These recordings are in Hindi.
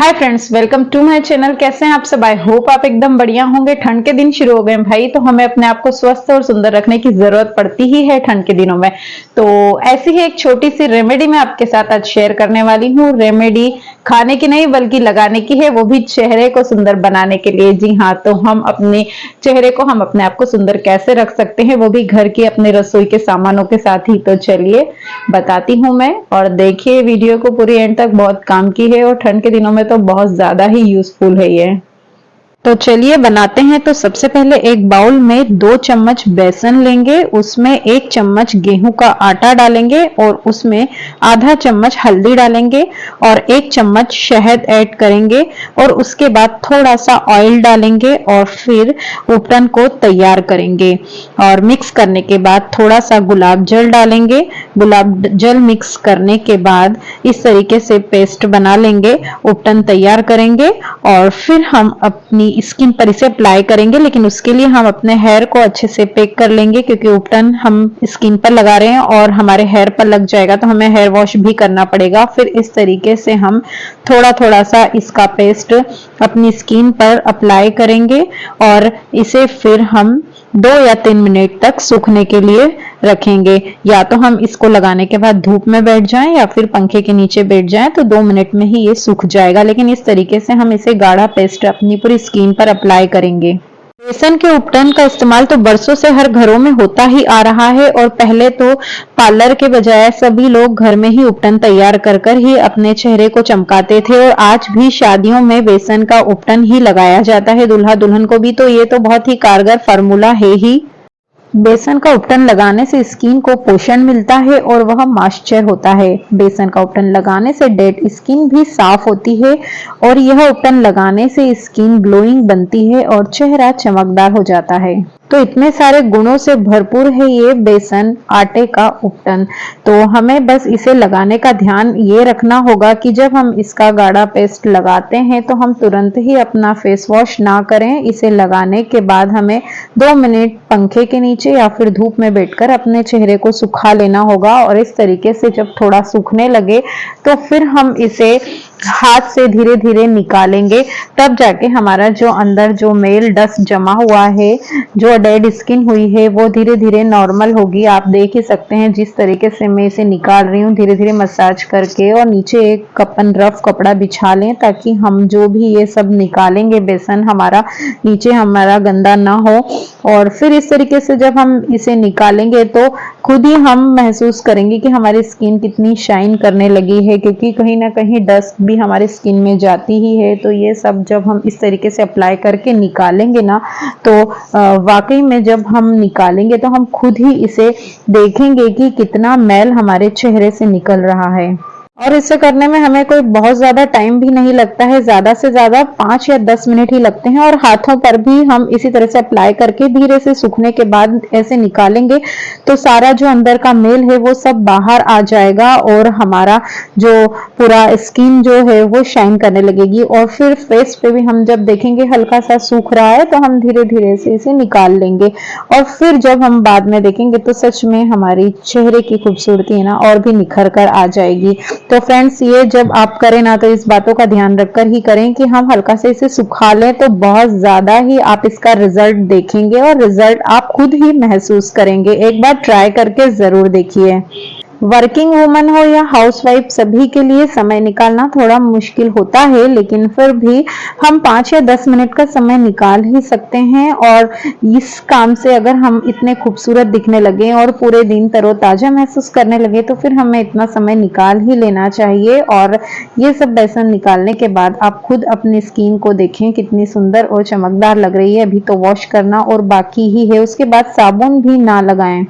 Hi friends, welcome to my channel. कैसे हैं आप सब? आई होप आप एकदम बढ़िया होंगे। ठंड के दिन शुरू हो गए भाई, तो हमें अपने आप को स्वस्थ और सुंदर रखने की जरूरत पड़ती ही है ठंड के दिनों में। तो ऐसी ही एक छोटी सी रेमेडी मैं आपके साथ आज शेयर करने वाली हूँ। रेमेडी खाने की नहीं बल्कि लगाने की है, वो भी चेहरे को सुंदर बनाने के लिए। जी हाँ, तो हम अपने चेहरे को, हम अपने आप को सुंदर कैसे रख सकते हैं, वो भी घर की अपने रसोई के सामानों के साथ ही। तो चलिए बताती हूँ मैं, और देखिए वीडियो को पूरी एंड तक, बहुत काम की है और ठंड के दिनों में तो बहुत ज्यादा ही यूजफुल है ये। तो चलिए बनाते हैं। तो सबसे पहले एक बाउल में 2 चम्मच बेसन लेंगे, उसमें 1 चम्मच गेहूं का आटा डालेंगे और उसमें आधा चम्मच हल्दी डालेंगे और 1 चम्मच शहद ऐड करेंगे और उसके बाद थोड़ा सा ऑयल डालेंगे और फिर उपटन को तैयार करेंगे। और मिक्स करने के बाद थोड़ा सा गुलाब जल डालेंगे। गुलाब जल मिक्स करने के बाद इस तरीके से पेस्ट बना लेंगे, उपटन तैयार करेंगे और फिर हम अपनी स्किन पर इसे अप्लाई करेंगे। लेकिन उसके लिए हम अपने हेयर को अच्छे से पैक कर लेंगे, क्योंकि उपटन हम स्किन पर लगा रहे हैं और हमारे हेयर पर लग जाएगा तो हमें हेयर वॉश भी करना पड़ेगा। फिर इस तरीके से हम थोड़ा थोड़ा सा इसका पेस्ट अपनी स्किन पर अप्लाई करेंगे और इसे फिर हम 2 या 3 मिनट तक सूखने के लिए रखेंगे। या तो हम इसको लगाने के बाद धूप में बैठ जाएं या फिर पंखे के नीचे बैठ जाएं, तो 2 मिनट में ही ये सूख जाएगा। लेकिन इस तरीके से हम इसे गाढ़ा पेस्ट अपनी पूरी स्किन पर अप्लाई करेंगे। बेसन के उपटन का इस्तेमाल तो बरसों से हर घरों में होता ही आ रहा है और पहले तो पार्लर के बजाय सभी लोग घर में ही उपटन तैयार कर कर ही अपने चेहरे को चमकाते थे। और आज भी शादियों में बेसन का उपटन ही लगाया जाता है दूल्हा दुल्हन को भी। तो ये तो बहुत ही कारगर फार्मूला है ही। बेसन का उपटन लगाने से स्किन को पोषण मिलता है और वह मॉइस्चर होता है। बेसन का उपटन लगाने से डेड स्किन भी साफ होती है और यह उपटन लगाने से स्किन ग्लोइंग बनती है और चेहरा चमकदार हो जाता है। तो इतने सारे गुणों से भरपूर है ये बेसन आटे का उपटन। तो हमें बस इसे लगाने का ध्यान ये रखना होगा कि जब हम इसका गाढ़ा पेस्ट लगाते हैं तो हम तुरंत ही अपना फेस वॉश ना करें। इसे लगाने के बाद हमें 2 मिनट पंखे के नीचे या फिर धूप में बैठकर अपने चेहरे को सुखा लेना होगा। और इस तरीके से जब थोड़ा सूखने लगे तो फिर हम इसे हाथ से धीरे धीरे निकालेंगे। तब जाके हमारा जो अंदर जो मेल डस्ट जमा हुआ है, जो डेड स्किन हुई है, वो धीरे धीरे नॉर्मल होगी। आप देख ही सकते हैं जिस तरीके से मैं इसे निकाल रही हूँ, धीरे धीरे मसाज करके। और नीचे एक अपन रफ कपड़ा बिछा लें ताकि हम जो भी ये सब निकालेंगे बेसन हमारा, नीचे हमारा गंदा ना हो। और फिर इस तरीके से जब हम इसे निकालेंगे तो खुद ही हम महसूस करेंगे कि हमारी स्किन कितनी शाइन करने लगी है, क्योंकि कहीं ना कहीं डस्ट भी हमारी स्किन में जाती ही है। तो ये सब जब हम इस तरीके से अप्लाई करके निकालेंगे ना, तो वाकई में जब हम निकालेंगे तो हम खुद ही इसे देखेंगे कि कितना मैल हमारे चेहरे से निकल रहा है। और इसे करने में हमें कोई बहुत ज्यादा टाइम भी नहीं लगता है, ज्यादा से ज्यादा 5 या 10 मिनट ही लगते हैं। और हाथों पर भी हम इसी तरह से अप्लाई करके धीरे से सूखने के बाद ऐसे निकालेंगे तो सारा जो अंदर का मेल है वो सब बाहर आ जाएगा और हमारा जो पूरा स्किन जो है वो शाइन करने लगेगी। और फिर फेस पे भी हम जब देखेंगे हल्का सा सूख रहा है तो हम धीरे धीरे से इसे निकाल लेंगे। और फिर जब हम बाद में देखेंगे तो सच में हमारी चेहरे की खूबसूरती है ना और भी निखर कर आ जाएगी। तो फ्रेंड्स, ये जब आप करें ना तो इस बातों का ध्यान रखकर ही करें कि हम हल्का से इसे सुखा लें, तो बहुत ज्यादा ही आप इसका रिजल्ट देखेंगे और रिजल्ट आप खुद ही महसूस करेंगे। एक बार ट्राई करके जरूर देखिए। वर्किंग वुमन हो या हाउसवाइफ, सभी के लिए समय निकालना थोड़ा मुश्किल होता है, लेकिन फिर भी हम 5 या 10 मिनट का समय निकाल ही सकते हैं। और इस काम से अगर हम इतने खूबसूरत दिखने लगे और पूरे दिन तरोताजा महसूस करने लगे तो फिर हमें इतना समय निकाल ही लेना चाहिए। और ये सब बेसन निकालने के बाद आप खुद अपनी स्किन को देखें कितनी सुंदर और चमकदार लग रही है। अभी तो वॉश करना और बाकी ही है, उसके बाद साबुन भी ना लगाएं।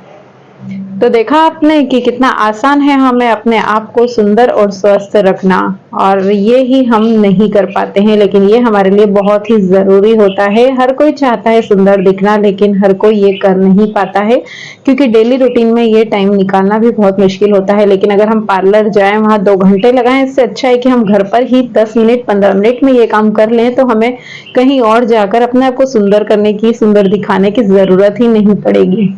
तो देखा आपने कि कितना आसान है हमें अपने आप को सुंदर और स्वस्थ रखना, और ये ही हम नहीं कर पाते हैं, लेकिन ये हमारे लिए बहुत ही जरूरी होता है। हर कोई चाहता है सुंदर दिखना, लेकिन हर कोई ये कर नहीं पाता है, क्योंकि डेली रूटीन में ये टाइम निकालना भी बहुत मुश्किल होता है। लेकिन अगर हम पार्लर जाएं, वहां 2 घंटे लगाएं, इससे अच्छा है कि हम घर पर ही 10 मिनट 15 मिनट में ये काम कर लें, तो हमें कहीं और जाकर अपने आप को सुंदर करने की, सुंदर दिखाने की जरूरत ही नहीं पड़ेगी।